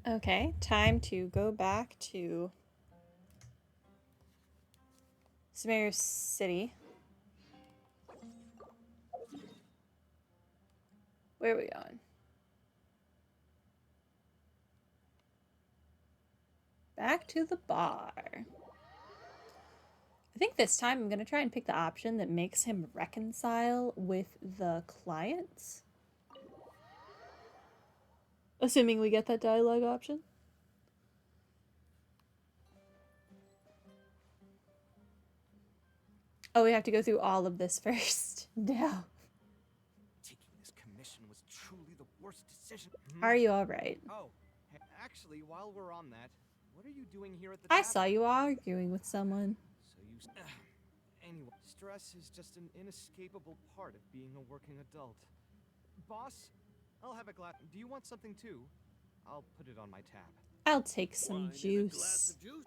Okay, time to go back to Sumeru City. Where are we going? Back to the bar. I think this time I'm going to try and pick the option that makes him reconcile with the clients. Assuming we get that dialogue option. Oh, we have to go through all of this first. No. Taking this commission was truly the worst decision. Are you alright? Oh, actually, while we're on that, what are you doing here at the I tavern? saw you arguing with someone. So you... Anyway, stress is just an inescapable part of being a working adult. Boss, I'll have a glass. Do you want something too? I'll put it on my tab. I'll take some Wine juice. and a glass of juice.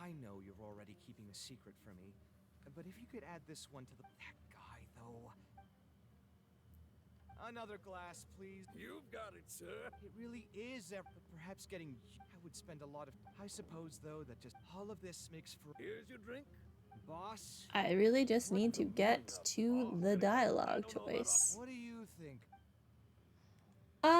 I know you're already keeping a secret from me, but if you could add this one to the... That guy, though... Another glass, please. You've got it, sir. It really is, but perhaps getting... I would spend a lot of... I suppose, though, that just all of this makes for... Here's your drink. Boss? I really just need to get to the dialogue choice. What do you think? I'm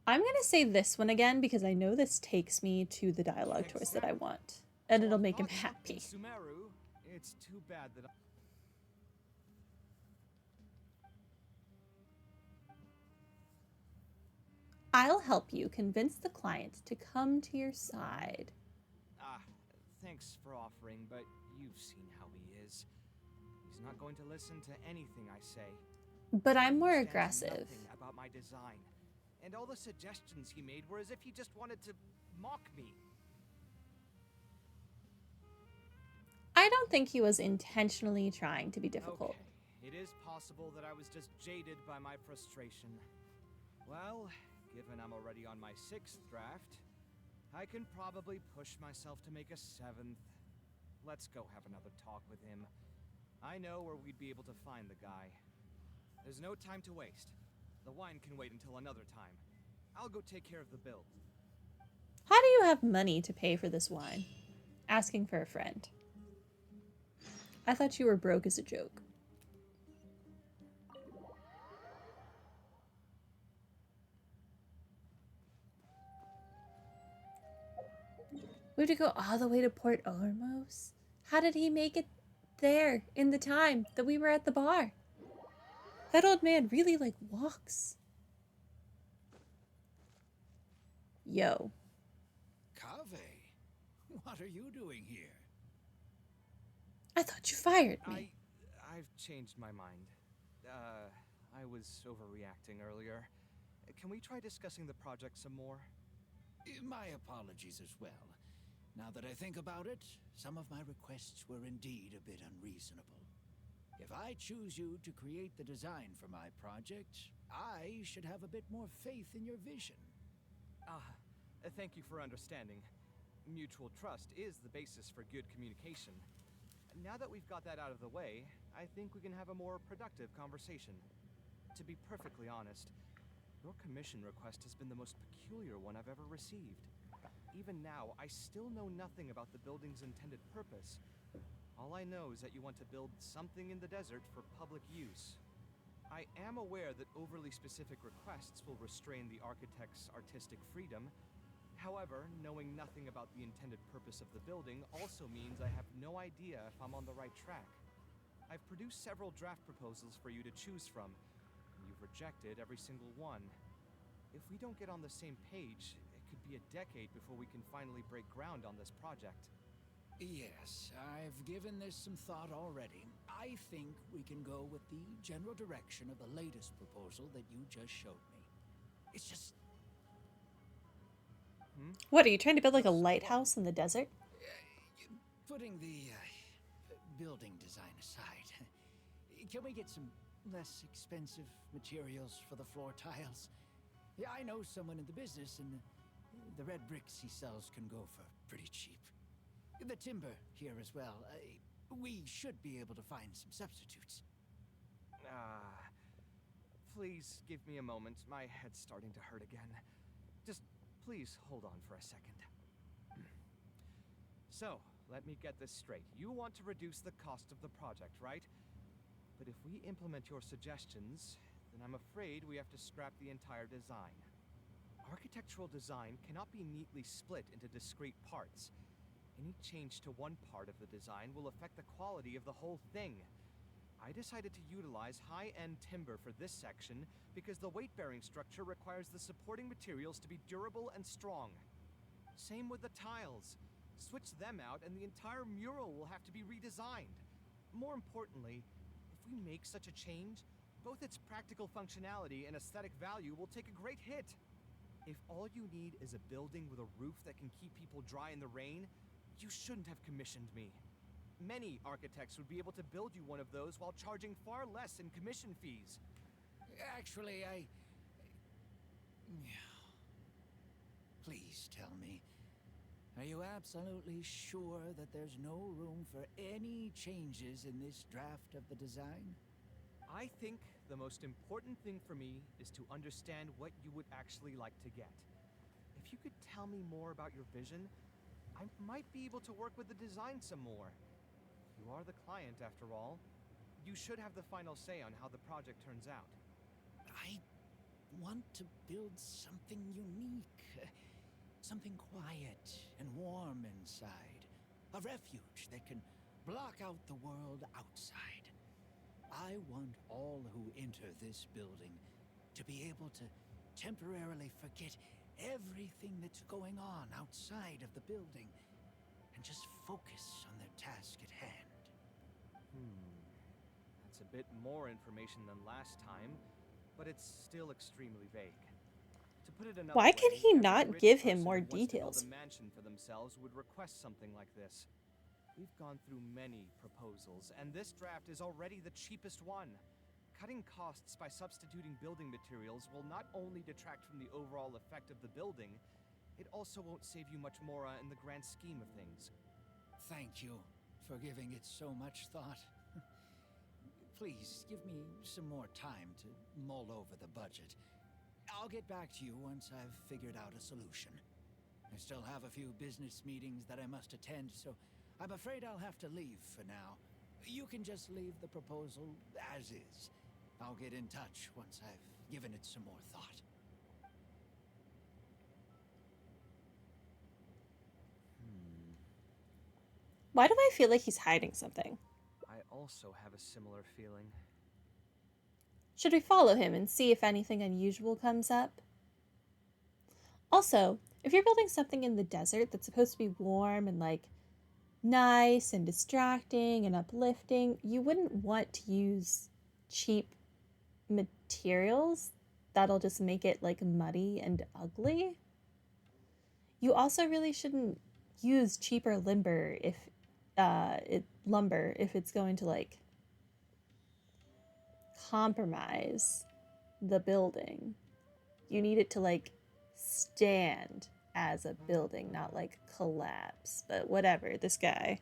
gonna say this one again because I know this takes me to the dialogue choice that I want. And it'll make him happy. Sumeru, it's too bad that I'll help you convince the client to come to your side. Thanks for offering, but you've seen how he is. He's not going to listen to anything I say. But I'm more He understands aggressive. nothing about my design, and all the suggestions he made were as if he just wanted to mock me. I don't think he was intentionally trying to be difficult. Okay. It is possible that I was just jaded by my frustration. Well, given I'm already on my 6th draft, I can probably push myself to make a 7th. Let's go have another talk with him. I know where we'd be able to find the guy. There's no time to waste. The wine can wait until another time. I'll go take care of the bill. How do you have money to pay for this wine? Asking for a friend. I thought you were broke as a joke. We have to go all the way to Port Ormos? How did he make it there in the time that we were at the bar? That old man really, walks. Yo. Kaveh, what are you doing here? I thought you fired me. I've changed my mind. I was overreacting earlier. Can we try discussing the project some more? My apologies as well. Now that I think about it, some of my requests were indeed a bit unreasonable. If I choose you to create the design for my project, I should have a bit more faith in your vision. Thank you for understanding. Mutual trust is the basis for good communication. Now that we've got that out of the way, I think we can have a more productive conversation. To be perfectly honest, your commission request has been the most peculiar one I've ever received. Even now, I still know nothing about the building's intended purpose. All I know is that you want to build something in the desert for public use. I am aware that overly specific requests will restrain the architect's artistic freedom. However, knowing nothing about the intended purpose of the building also means I have no idea if I'm on the right track. I've produced several draft proposals for you to choose from, and you've rejected every single one. If we don't get on the same page, it could be a decade before we can finally break ground on this project. Yes, I've given this some thought already. I think we can go with the general direction of the latest proposal that you just showed me. It's just... What, are you trying to build a lighthouse in the desert? Putting the building design aside, can we get some less expensive materials for the floor tiles? Yeah, I know someone in the business, and the red bricks he sells can go for pretty cheap. The timber here as well. We should be able to find some substitutes. Please give me a moment. My head's starting to hurt again. Just please hold on for a second. So, let me get this straight. You want to reduce the cost of the project, right? But if we implement your suggestions, then I'm afraid we have to scrap the entire design. Architectural design cannot be neatly split into discrete parts. Any change to one part of the design will affect the quality of the whole thing. I decided to utilize high-end timber for this section because the weight-bearing structure requires the supporting materials to be durable and strong. Same with the tiles. Switch them out and the entire mural will have to be redesigned. More importantly, if we make such a change, both its practical functionality and aesthetic value will take a great hit. If all you need is a building with a roof that can keep people dry in the rain, you shouldn't have commissioned me. Many architects would be able to build you one of those while charging far less in commission fees. Actually, Please tell me, are you absolutely sure that there's no room for any changes in this draft of the design? I think the most important thing for me is to understand what you would actually like to get. If you could tell me more about your vision, I might be able to work with the design some more. You are the client, after all. You should have the final say on how the project turns out. I want to build something unique. Something quiet and warm inside. A refuge that can block out the world outside. I want all who enter this building to be able to temporarily forget everything that's going on outside of the building and just focus on their task at hand. That's a bit more information than last time, but it's still extremely vague. To put it another Why way, can he every not rich give him person more who wants to build details? a mansion for themselves would request something like this. We've gone through many proposals, and this draft is already the cheapest one. Cutting costs by substituting building materials will not only detract from the overall effect of the building, it also won't save you much more in the grand scheme of things. Thank you for giving it so much thought. Please give me some more time to mull over the budget. I'll get back to you once I've figured out a solution. I still have a few business meetings that I must attend, so I'm afraid I'll have to leave for now. You can just leave the proposal as is. I'll get in touch once I've given it some more thought. Why do I feel like he's hiding something? I also have a similar feeling. Should we follow him and see if anything unusual comes up? Also, if you're building something in the desert that's supposed to be warm and like nice and distracting and uplifting, you wouldn't want to use cheap materials. That'll just make it like muddy and ugly. You also really shouldn't use cheaper lumber if it's going to like compromise the building. You need it to like stand as a building, not like collapse. But whatever, this guy.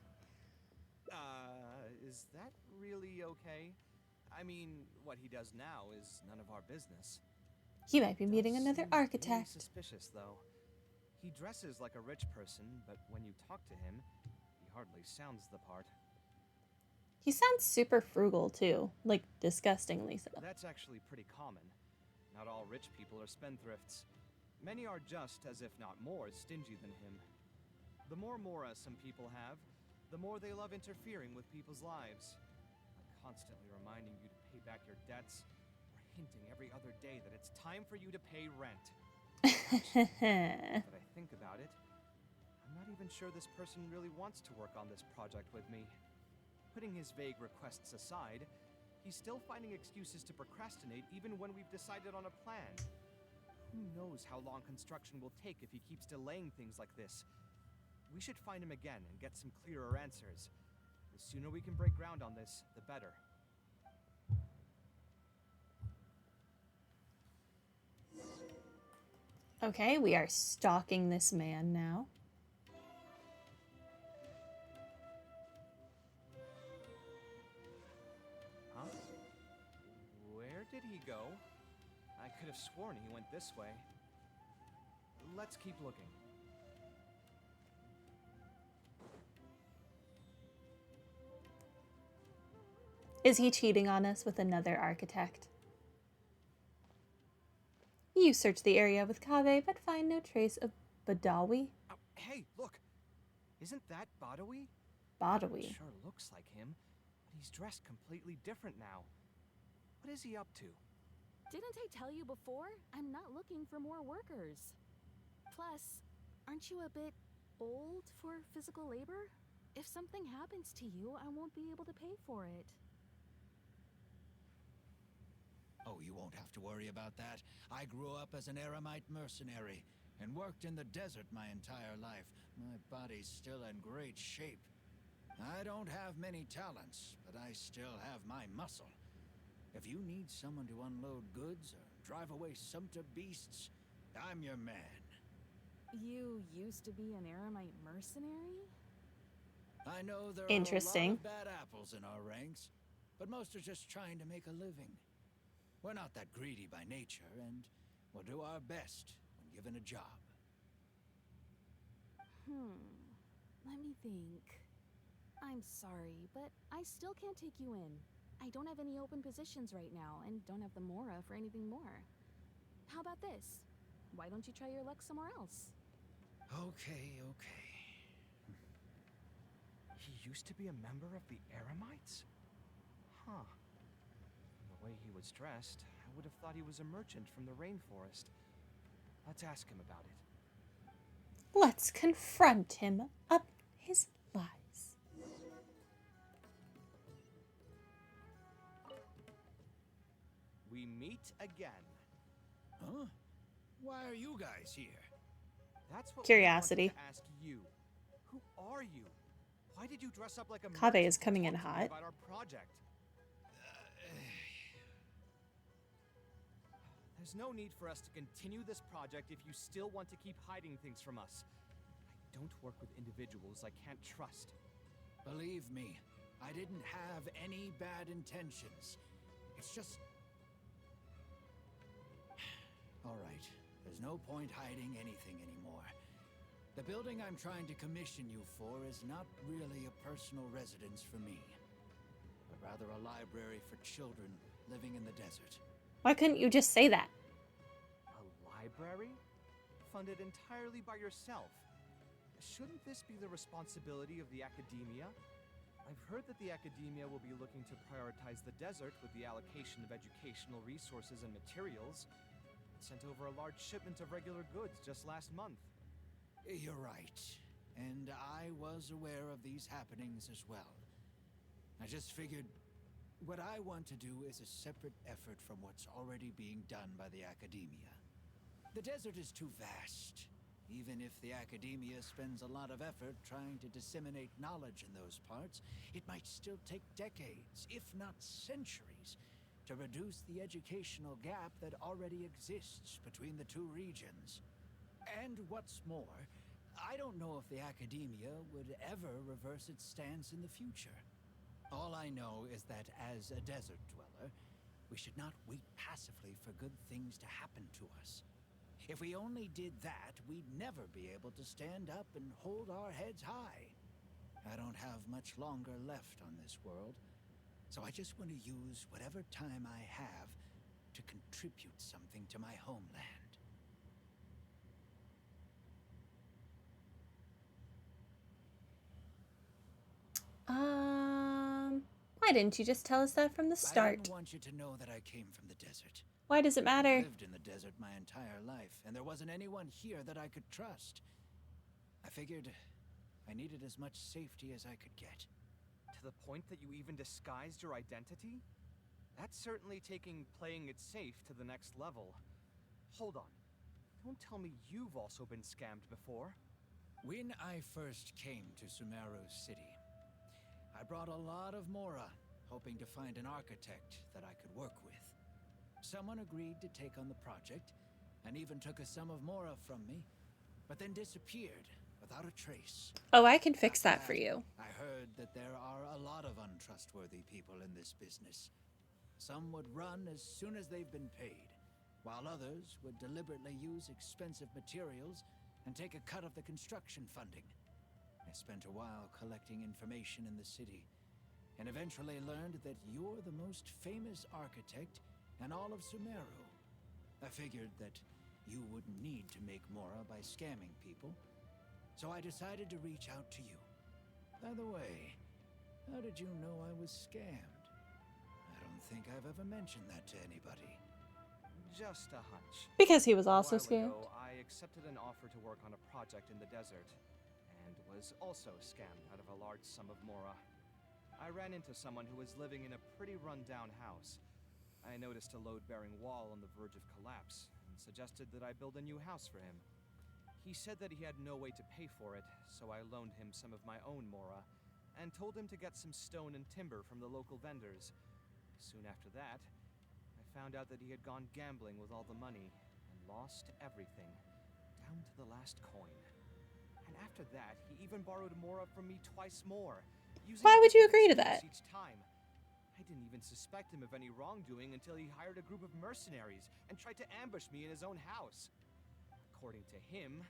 Is that really okay? I mean, what he does now is none of our business. He might be meeting Does another seem really architect. suspicious, though. He dresses like a rich person, but when you talk to him, he hardly sounds the part. He sounds super frugal too, like disgustingly so. That's actually pretty common. Not all rich people are spendthrifts. Many are just, as if not more, stingy than him. The more mora some people have, the more they love interfering with people's lives. Like constantly reminding you to pay back your debts, or hinting every other day that it's time for you to pay rent. But I think about it, I'm not even sure this person really wants to work on this project with me. Putting his vague requests aside, he's still finding excuses to procrastinate even when we've decided on a plan. Who knows how long construction will take if he keeps delaying things like this? We should find him again and get some clearer answers. The sooner we can break ground on this, the better. Okay, we are stalking this man now. did he go? I could have sworn he went this way. Let's keep looking. Is he cheating on us with another architect? You search the area with Kaveh, but find no trace of Badawi. Oh, hey, look! Isn't that Badawi? Badawi. Sure looks like him, but he's dressed completely different now. What is he up to? Didn't I tell you before? I'm not looking for more workers. Plus, aren't you a bit old for physical labor? If something happens to you, I won't be able to pay for it. Oh, you won't have to worry about that. I grew up as an Eremite mercenary and worked in the desert my entire life. My body's still in great shape. I don't have many talents, but I still have my muscle. If you need someone to unload goods or drive away sumpter beasts, I'm your man. You used to be an Eremite mercenary? I know there are Interesting. a lot of bad apples in our ranks, but most are just trying to make a living. We're not that greedy by nature, and we'll do our best when given a job. Let me think. I'm sorry, but I still can't take you in. I don't have any open positions right now, and don't have the Mora for anything more. How about this? Why don't you try your luck somewhere else? Okay. He used to be a member of the Eremites? Huh. The way he was dressed, I would have thought he was a merchant from the rainforest. Let's ask him about it. Let's confront him up his lies. We meet again. Huh? Why are you guys here? That's what Curiosity. we wanted to ask you. Who are you? Why did you dress up like a Kaveh merchant is to coming in talk to me hot. about our project? There's no need for us to continue this project if you still want to keep hiding things from us. I don't work with individuals I can't trust. Believe me, I didn't have any bad intentions. It's just... All right, there's no point hiding anything anymore. The building I'm trying to commission you for is not really a personal residence for me, but rather a library for children living in the desert. Why couldn't you just say that? A library? Funded entirely by yourself? Shouldn't this be the responsibility of the academia? I've heard that the academia will be looking to prioritize the desert with the allocation of educational resources and materials. It sent over a large shipment of regular goods just last month. You're right, and I was aware of these happenings as well. I just figured what I want to do is a separate effort from what's already being done by the academia. The desert is too vast. Even if the academia spends a lot of effort trying to disseminate knowledge in those parts, it might still take decades, if not centuries, to reduce the educational gap that already exists between the two regions. And what's more, I don't know if the academia would ever reverse its stance in the future. All I know is that as a desert dweller, we should not wait passively for good things to happen to us. If we only did that, we'd never be able to stand up and hold our heads high. I don't have much longer left on this world, so I just want to use whatever time I have to contribute something to my homeland. Why didn't you just tell us that from the I start? didn't want you to know that I came from the desert. Why does it I've matter? lived in the desert my entire life, and there wasn't anyone here that I could trust. I figured I needed as much safety as I could get. To the point that you even disguised your identity? That's certainly taking playing it safe to the next level. Hold on. Don't tell me you've also been scammed before. When I first came to Sumeru City, I brought a lot of Mora, hoping to find an architect that I could work with. Someone agreed to take on the project, and even took a sum of Mora from me, but then disappeared without a trace. Oh, I can fix After that for you. I heard that there are a lot of untrustworthy people in this business. Some would run as soon as they've been paid, while others would deliberately use expensive materials and take a cut of the construction funding. I spent a while collecting information in the city, and eventually learned that you're the most famous architect in all of Sumeru. I figured that you wouldn't need to make Mora by scamming people, so I decided to reach out to you. By the way, how did you know I was scammed? I don't think I've ever mentioned that to anybody. Just a hunch. Because he was A also while scammed. ago, I accepted an offer to work on a project in the desert, and was also scammed out of a large sum of Mora. I ran into someone who was living in a pretty run-down house. I noticed a load-bearing wall on the verge of collapse, and suggested that I build a new house for him. He said that he had no way to pay for it, so I loaned him some of my own Mora, and told him to get some stone and timber from the local vendors. Soon after that, I found out that he had gone gambling with all the money, and lost everything, down to the last coin. And after that, he even borrowed Mora from me twice more. Why would you agree to that? Each time. I didn't even suspect him of any wrongdoing until he hired a group of mercenaries and tried to ambush me in his own house. According to him,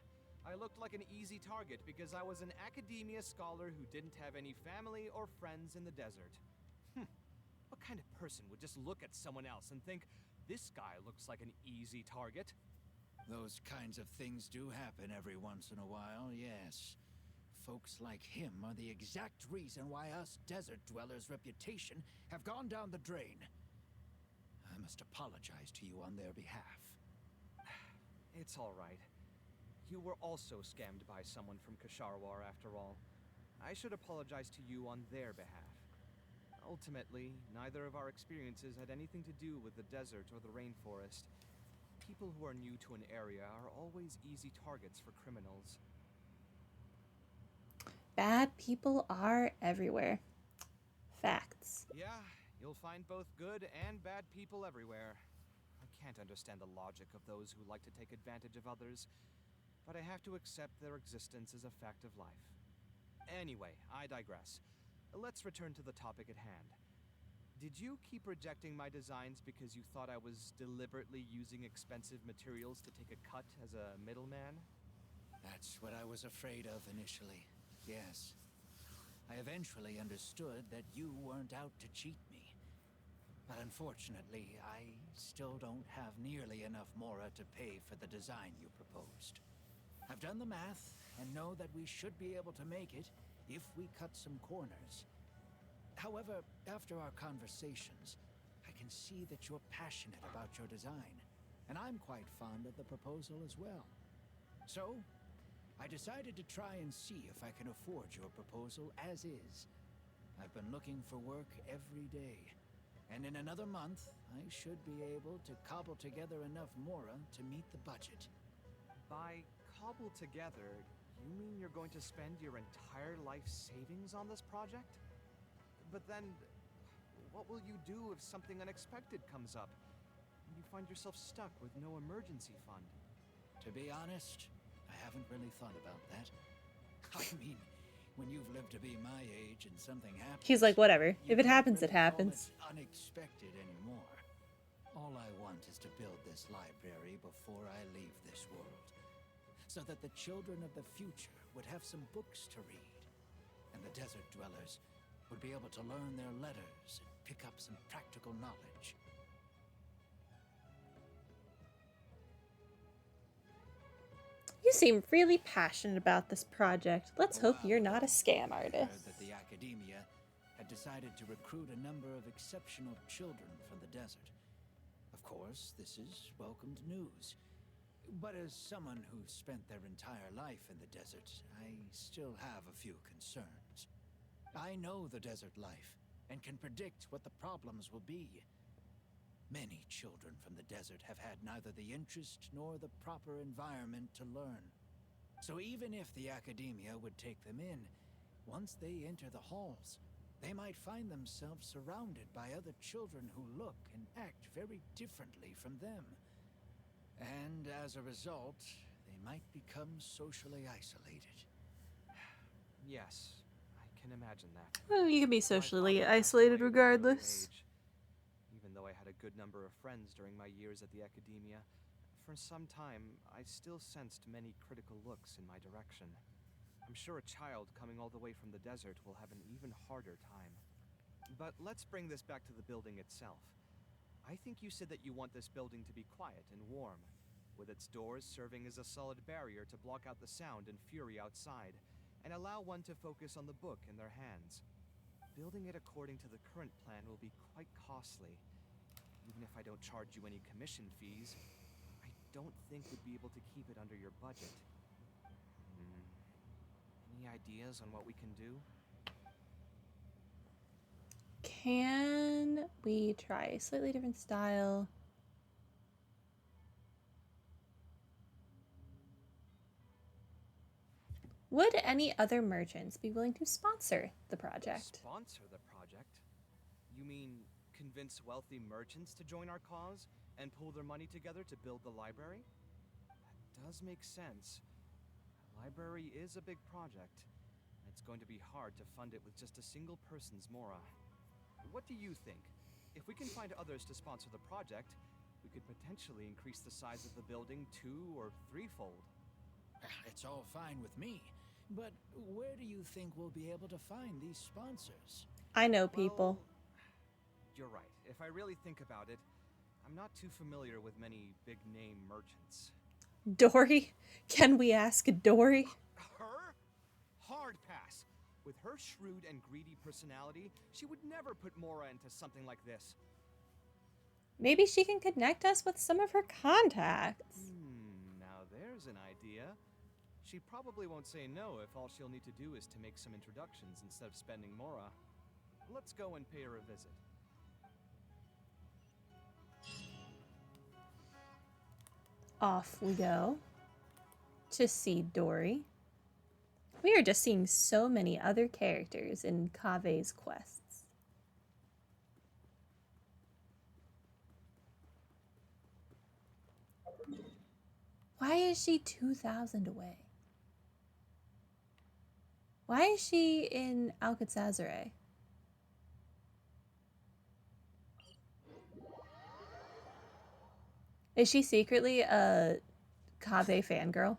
I looked like an easy target because I was an academia scholar who didn't have any family or friends in the desert. What kind of person would just look at someone else and think, this guy looks like an easy target? Those kinds of things do happen every once in a while, yes. Folks like him are the exact reason why us desert dwellers' reputation have gone down the drain. I must apologize to you on their behalf. It's all right. You were also scammed by someone from Kasharwar after all. I should apologize to you on their behalf. Ultimately, neither of our experiences had anything to do with the desert or the rainforest. People who are new to an area are always easy targets for criminals. Bad people are everywhere. Facts. Yeah, you'll find both good and bad people everywhere. I can't understand the logic of those who like to take advantage of others, but I have to accept their existence as a fact of life. Anyway, I digress. Let's return to the topic at hand. Did you keep rejecting my designs because you thought I was deliberately using expensive materials to take a cut as a middleman? That's what I was afraid of initially, yes. I eventually understood that you weren't out to cheat me. But unfortunately, I still don't have nearly enough Mora to pay for the design you proposed. I've done the math and know that we should be able to make it if we cut some corners. However, after our conversations, I can see that you're passionate about your design, and I'm quite fond of the proposal as well. So, I decided to try and see if I can afford your proposal as is. I've been looking for work every day, and in another month, I should be able to cobble together enough Mora to meet the budget. By cobble together, you mean you're going to spend your entire life savings on this project? But then, what will you do if something unexpected comes up, and you find yourself stuck with no emergency fund? To be honest, I haven't really thought about that. I mean, when you've lived to be my age and something happens... He's like, whatever. If it you happens, don't it really happens. call it unexpected anymore. All I want is to build this library before I leave this world, so that the children of the future would have some books to read, and the desert dwellers would be able to learn their letters and pick up some practical knowledge. You seem really passionate about this project. Let's hope you're not a scam I heard artist. that the academia had decided to recruit a number of exceptional children from the desert. Of course, this is welcomed news. But as someone who spent their entire life in the desert, I still have a few concerns. I know the desert life, and can predict what the problems will be. Many children from the desert have had neither the interest nor the proper environment to learn. So even if the academia would take them in, once they enter the halls, they might find themselves surrounded by other children who look and act very differently from them. And as a result, they might become socially isolated. Yes, I can imagine that. Well, you can be My socially father passed isolated away at an early regardless. age. Even though good number of friends during my years at the academia, for some time I still sensed many critical looks in my direction. I'm sure a child coming all the way from the desert will have an even harder time. But let's bring this back to the building itself. I think you said that you want this building to be quiet and warm, with its doors serving as a solid barrier to block out the sound and fury outside, and allow one to focus on the book in their hands. Building it according to the current plan will be quite costly. Even if I don't charge you any commission fees, I don't think we'd be able to keep it under your budget. Any ideas on what we can do? Can we try a slightly different style? Would any other merchants be willing to sponsor the project? Sponsor the project? You mean convince wealthy merchants to join our cause and pool their money together to build the library? That does make sense. A library is a big project. It's going to be hard to fund it with just a single person's mora. What do you think? If we can find others to sponsor the project, we could potentially increase the size of the building 2- or 3-fold. It's all fine with me, but where do you think we'll be able to find these sponsors? I know people. Well, you're right. If I really think about it, I'm not too familiar with many big-name merchants. Dori? Can we ask Dori? Her? Hard pass. With her shrewd and greedy personality, she would never put Mora into something like this. Maybe she can connect us with some of her contacts. Now there's an idea. She probably won't say no if all she'll need to do is to make some introductions instead of spending Mora. Let's go and pay her a visit. Off we go to see Dori. We are just seeing so many other characters in Kaveh's quests. Why is she 2,000 away? Why is she in Alcatrazare? Is she secretly a Kaveh fangirl?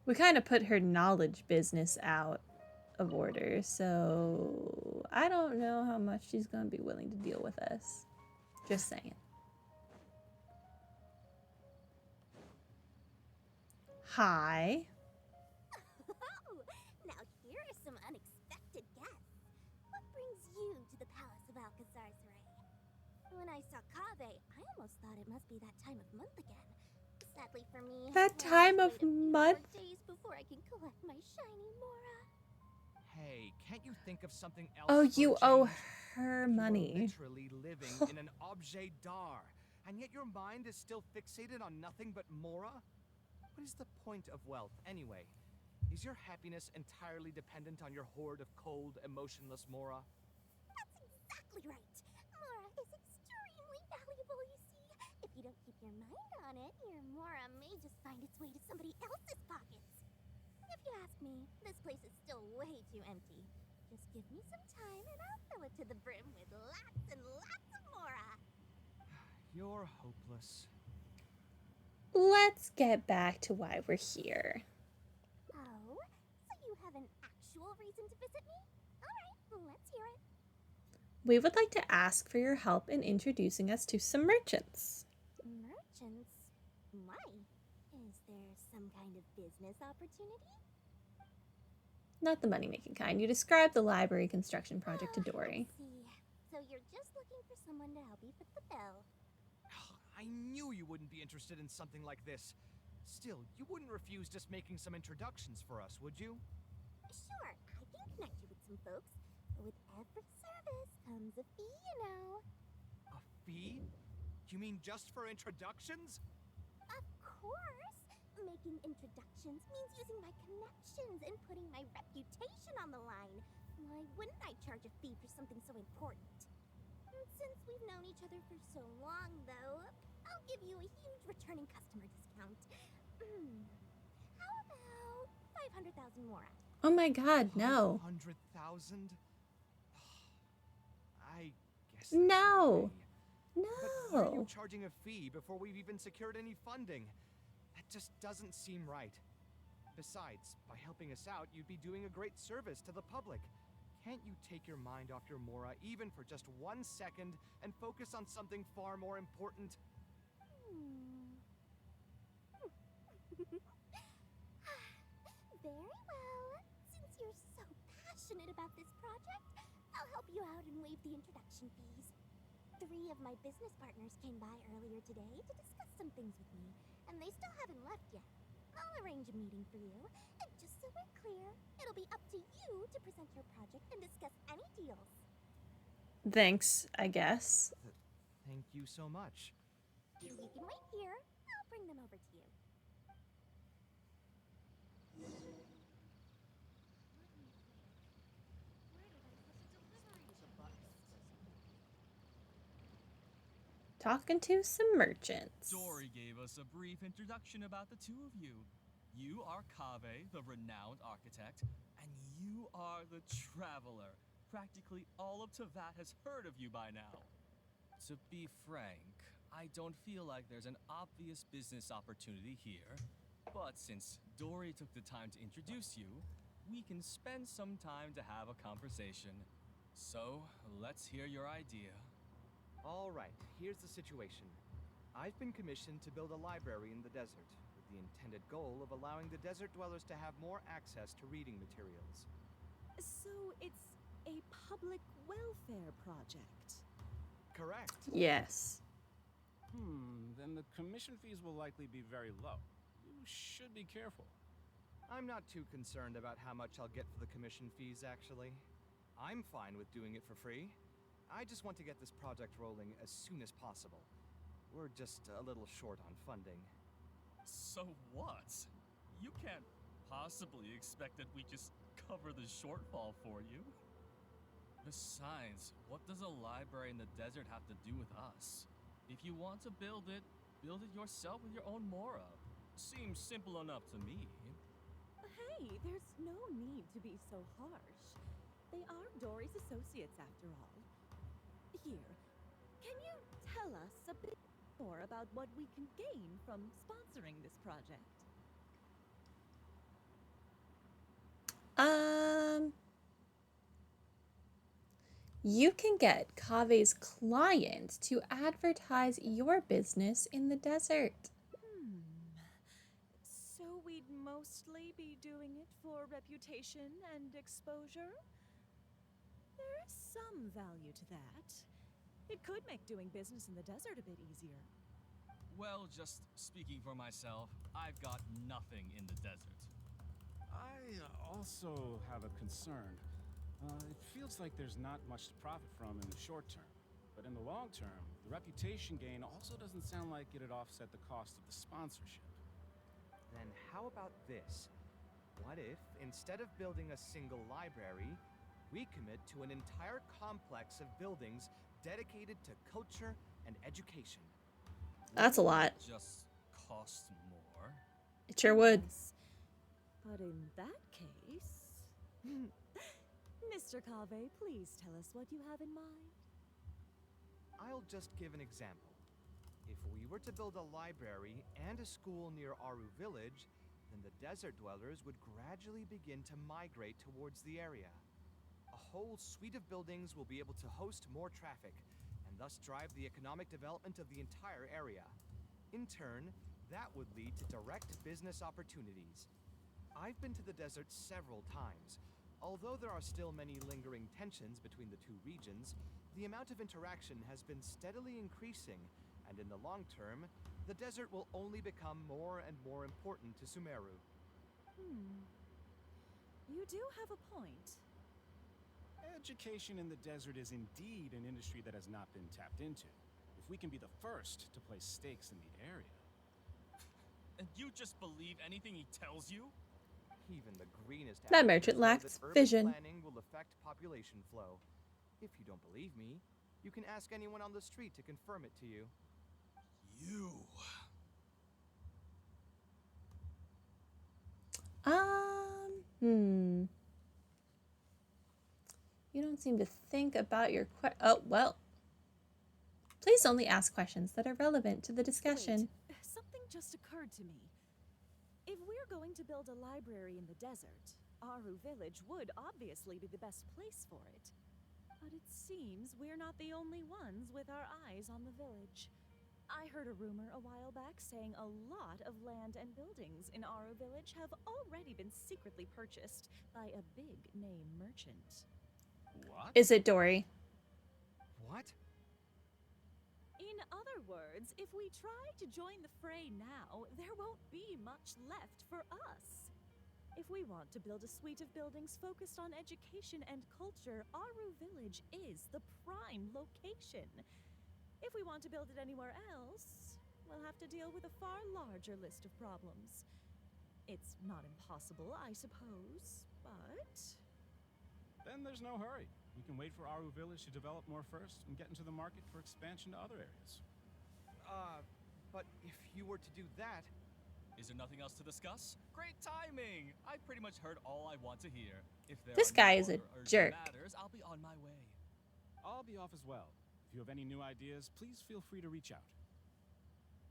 We kind of put her knowledge business out of order, so I don't know how much she's going to be willing to deal with us. Just saying. Hi. Now here are some unexpected guests. What brings you to the Palace of Alcazar's-Ray? When I saw Kaveh, I almost thought it must be that time of month again. Sadly for me, That time of month? days before I can collect my shiny Mora. Hey, can't you think of something else? Oh, for a you owe change? her You are money. literally living in an objet d'art, and yet your mind is still fixated on nothing but Mora? What is the point of wealth, anyway? Is your happiness entirely dependent on your hoard of cold, emotionless Mora? That's exactly right. Mora is extremely valuable, you see. If you don't keep your mind on it, your Mora may just find its way to somebody else's pockets. If you ask me, this place is still way too empty. Just give me some time and I'll fill it to the brim with lots and lots of Mora. You're hopeless. Let's get back to why we're here. Oh, so you have an actual reason to visit me? Alright, let's hear it. We would like to ask for your help in introducing us to some merchants. Merchants? Why? Is there some kind of business opportunity? Not the money-making kind. You described the library construction project to Dori. Let's see. So you're just looking for someone to help you fit the bill. I knew you wouldn't be interested in something like this. Still, you wouldn't refuse just making some introductions for us, would you? Sure, I can connect you with some folks, but with every service comes a fee, you know. A fee? You mean just for introductions? Of course! Making introductions means using my connections and putting my reputation on the line. Why wouldn't I charge a fee for something so important? And since we've known each other for so long, though, I'll give you a huge returning customer discount. How about 500,000 mora? Oh my god, no. 500,000? I guess that's No. okay. But why are you No. charging a fee before we've even secured any funding? That just doesn't seem right. Besides, by helping us out, you'd be doing a great service to the public. Can't you take your mind off your mora even for just 1 second and focus on something far more important? Very well. Since you're so passionate about this project, I'll help you out and waive the introduction fees. 3 of my business partners came by earlier today to discuss some things with me, and they still haven't left yet. I'll arrange a meeting for you, and just so we're clear, it'll be up to you to present your project and discuss any deals. Thanks, I guess. Thank you so much. You can wait here. I'll bring them over to you. Talking to some merchants. Dori gave us a brief introduction about the two of you. You are Kaveh, the renowned architect, and you are the traveler. Practically all of Teyvat has heard of you by now. To be frank, I don't feel like there's an obvious business opportunity here. But since Dori took the time to introduce you, we can spend some time to have a conversation. So, let's hear your idea. All right, here's the situation. I've been commissioned to build a library in the desert, with the intended goal of allowing the desert dwellers to have more access to reading materials. So it's a public welfare project. Correct. Yes. Then the commission fees will likely be very low. You should be careful. I'm not too concerned about how much I'll get for the commission fees, actually. I'm fine with doing it for free. I just want to get this project rolling as soon as possible. We're just a little short on funding. So what? You can't possibly expect that we just cover the shortfall for you. Besides, what does a library in the desert have to do with us? If you want to build it yourself with your own mora. Seems simple enough to me. Hey, there's no need to be so harsh. They are Dori's associates after all. Here, can you tell us a bit more about what we can gain from sponsoring this project? You can get Kaveh's client to advertise your business in the desert. So we'd mostly be doing it for reputation and exposure? There is some value to that. It could make doing business in the desert a bit easier. Well, just speaking for myself, I've got nothing in the desert. I also have a concern. It feels like there's not much to profit from in the short term. But in the long term, the reputation gain also doesn't sound like it'd offset the cost of the sponsorship. Then how about this? What if, instead of building a single library, we commit to an entire complex of buildings dedicated to culture and education? That's a lot. Just cost more. It sure would. Yes. But in that case... Mr. Kaveh, please tell us what you have in mind. I'll just give an example. If we were to build a library and a school near Aru village, then the desert dwellers would gradually begin to migrate towards the area. A whole suite of buildings will be able to host more traffic, and thus drive the economic development of the entire area. In turn, that would lead to direct business opportunities. I've been to the desert several times. Although there are still many lingering tensions between the two regions, the amount of interaction has been steadily increasing, and in the long term, the desert will only become more and more important to Sumeru. You do have a point. Education in the desert is indeed an industry that has not been tapped into. If we can be the first to place stakes in the area... And you just believe anything he tells you? Even the greenest That advocates merchant know lacks that urban vision. planning will affect population flow. If you don't believe me, you can ask anyone on the street to confirm it to you. You. Don't seem to think about your oh, well. Please only ask questions that are relevant to the discussion. Wait, something just occurred to me. If we're going to build a library in the desert, Aru Village would obviously be the best place for it. But it seems we're not the only ones with our eyes on the village. I heard a rumor a while back saying a lot of land and buildings in Aru Village have already been secretly purchased by a big-name merchant. What? Is it Dori? What? In other words, if we try to join the fray now, there won't be much left for us. If we want to build a suite of buildings focused on education and culture, Aru Village is the prime location. If we want to build it anywhere else, we'll have to deal with a far larger list of problems. It's not impossible, I suppose, but... Then there's no hurry. We can wait for Aru Village to develop more first and get into the market for expansion to other areas. But if you were to do that... Is there nothing else to discuss? Great timing! I pretty much heard all I want to hear. If there This are no guy is a longer urgent jerk. matters, I'll be on my way. I'll be off as well. If you have any new ideas, please feel free to reach out.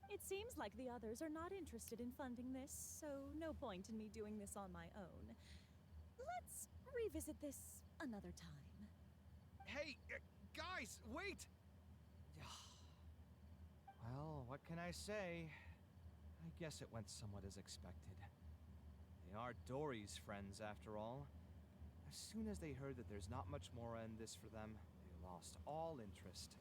It seems like the others are not interested in funding this, so no point in me doing this on my own. Let's revisit this another time. Hey, guys, wait! Well, what can I say? I guess it went somewhat as expected. They are Dori's friends, after all. As soon as they heard that there's not much more in this for them, they lost all interest.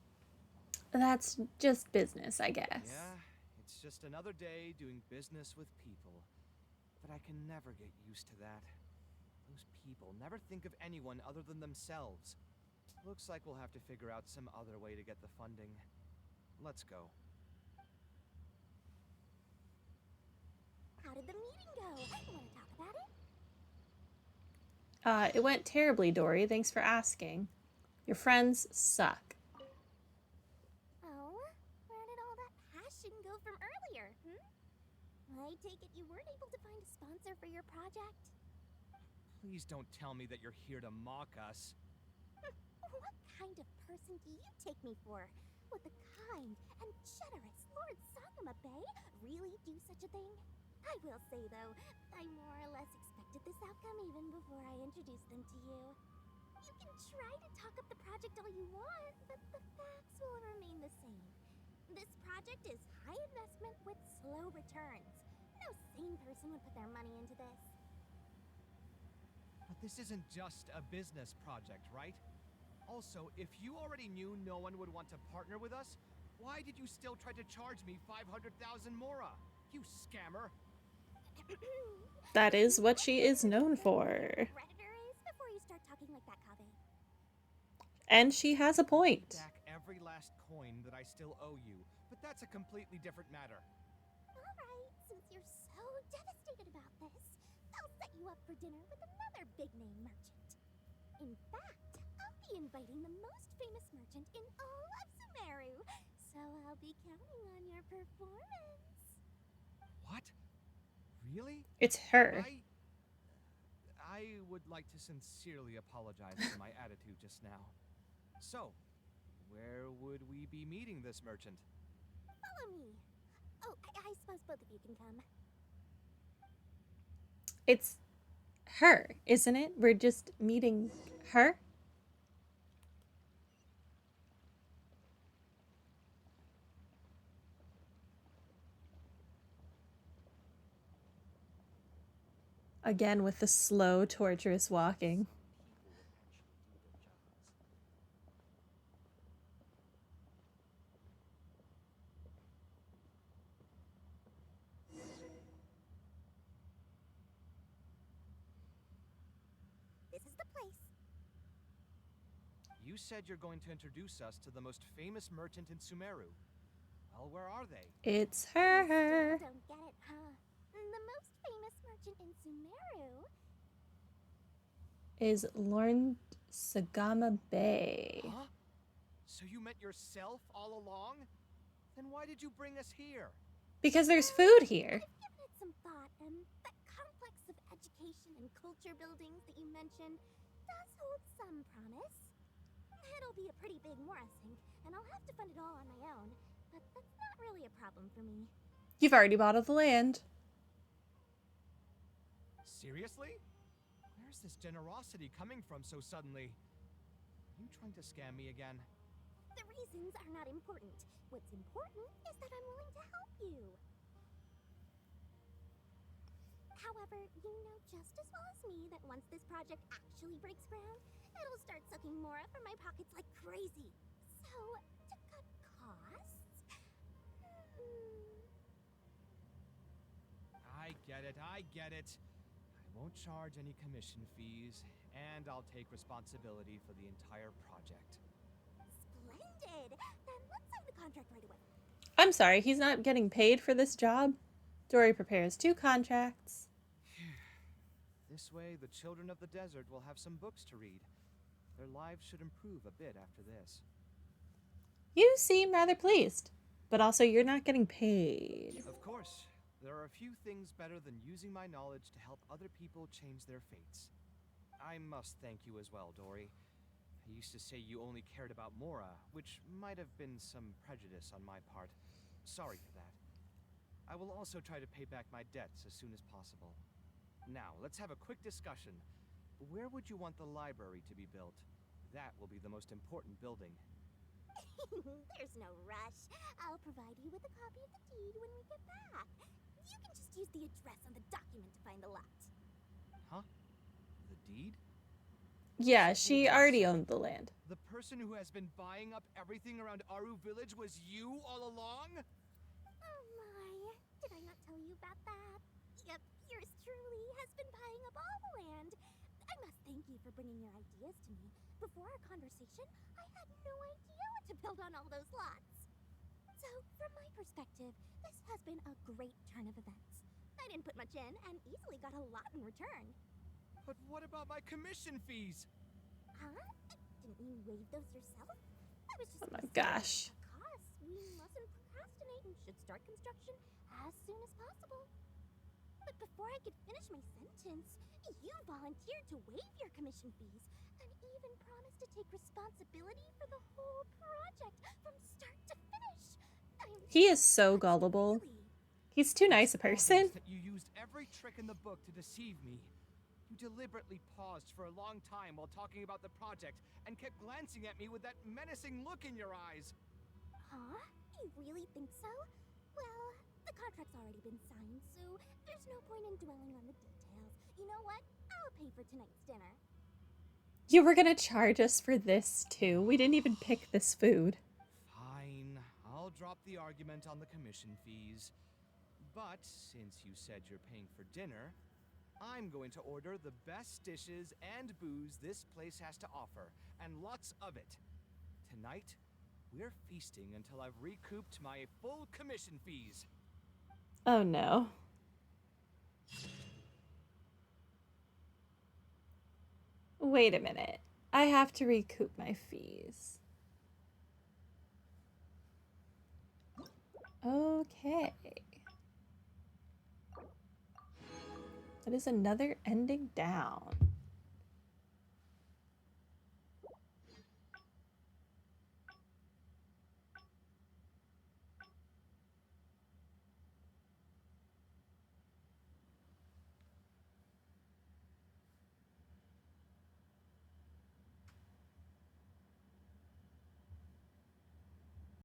That's just business, I guess. Yeah, it's just another day doing business with people. But I can never get used to that. Those people never think of anyone other than themselves. Looks like we'll have to figure out some other way to get the funding. Let's go. How did the meeting go? You want to talk about it? It went terribly, Dori. Thanks for asking. Your friends suck. Oh, where did all that passion go from earlier, I take it you weren't able to find a sponsor for your project? Please don't tell me that you're here to mock us. What kind of person do you take me for? Would the kind and generous Lord Sakuma Bay really do such a thing? I will say, though, I more or less expected this outcome even before I introduced them to you. You can try to talk up the project all you want, but the facts will remain the same. This project is high investment with slow returns. No sane person would put their money into this. But this isn't just a business project, right? Also, if you already knew no one would want to partner with us, why did you still try to charge me 500,000 mora? You scammer! That is what she is known for. Redditor is before you start talking like that, Kaveh. And she has a point. Back every last coin that I still owe you, but that's a completely different matter. Alright, since you're so devastated about this, I'll set you up for dinner with another big-name merchant. In fact, I'll be inviting the most famous merchant in all of Sumeru, so I'll be counting on your performance. What? Really? It's her. I would like to sincerely apologize for my attitude just now. So, where would we be meeting this merchant? Follow me. Oh, I suppose both of you can come. It's her, isn't it? We're just meeting her? Again with the slow, torturous walking. This is the place. You said you're going to introduce us to the most famous merchant in Sumeru. Well, where are they? It's You her. still don't get it, huh? The most famous merchant in Sumeru Is Lord Sagama Bay. Huh? So you met yourself all along? Then why did you bring us here? Because there's food here. I've given it some thought, that complex of education and culture buildings that you mentioned does hold some promise. It'll be a pretty big Mora sink, and I'll have to fund it all on my own. But that's not really a problem for me. You've already bought all the land. Seriously? Where's this generosity coming from so suddenly? Are you trying to scam me again? The reasons are not important. What's important is that I'm willing to help you. However, you know just as well as me that once this project actually breaks ground, it'll start sucking Mora from my pockets like crazy. So, to cut costs... I get it, I get it. I won't charge any commission fees, and I'll take responsibility for the entire project. Splendid! Then let's sign the contract right away. I'm sorry, he's not getting paid for this job. Dori prepares 2 contracts. This way, the children of the desert will have some books to read. Their lives should improve a bit after this. You seem rather pleased, but also you're not getting paid. Of course, there are a few things better than using my knowledge to help other people change their fates. I must thank you as well, Dori. I used to say you only cared about Mora, which might have been some prejudice on my part. Sorry for that. I will also try to pay back my debts as soon as possible. Now, let's have a quick discussion. Where would you want the library to be built? That will be the most important building. There's no rush. I'll provide you with a copy of the deed when we get back. You can just use the address on the document to find the lot. Huh? The deed? Yeah, she already owned the land. The person who has been buying up everything around Aru Village was you all along? Oh my, did I not tell you about that? Yep, yours truly has been buying up all the land. I must thank you for bringing your ideas to me. Before our conversation, I had no idea what to build on all those lots. So, from my perspective, this has been a great turn of events. I didn't put much in and easily got a lot in return. But what about my commission fees? Huh? Didn't you waive those yourself? I was just Oh my considering gosh. the costs. We mustn't procrastinate and should start construction as soon as possible. But before I could finish my sentence, you volunteered to waive your commission fees and even promised to take responsibility for the whole project from start to finish. He is so gullible. Really? He's too nice a person. That you used every trick in the book to deceive me. You deliberately paused for a long time while talking about the project and kept glancing at me with that menacing look in your eyes. Huh? You really think so? Well, the contract's already been signed, so there's no point in dwelling on the details. You know what? I'll pay for tonight's dinner. You were gonna charge us for this too. We didn't even pick this food. Fine, I'll drop the argument on the commission fees. But since you said you're paying for dinner, I'm going to order the best dishes and booze this place has to offer, and lots of it. Tonight, we're feasting until I've recouped my full commission fees. Oh no. Wait a minute. I have to recoup my fees. Okay. That is another ending down.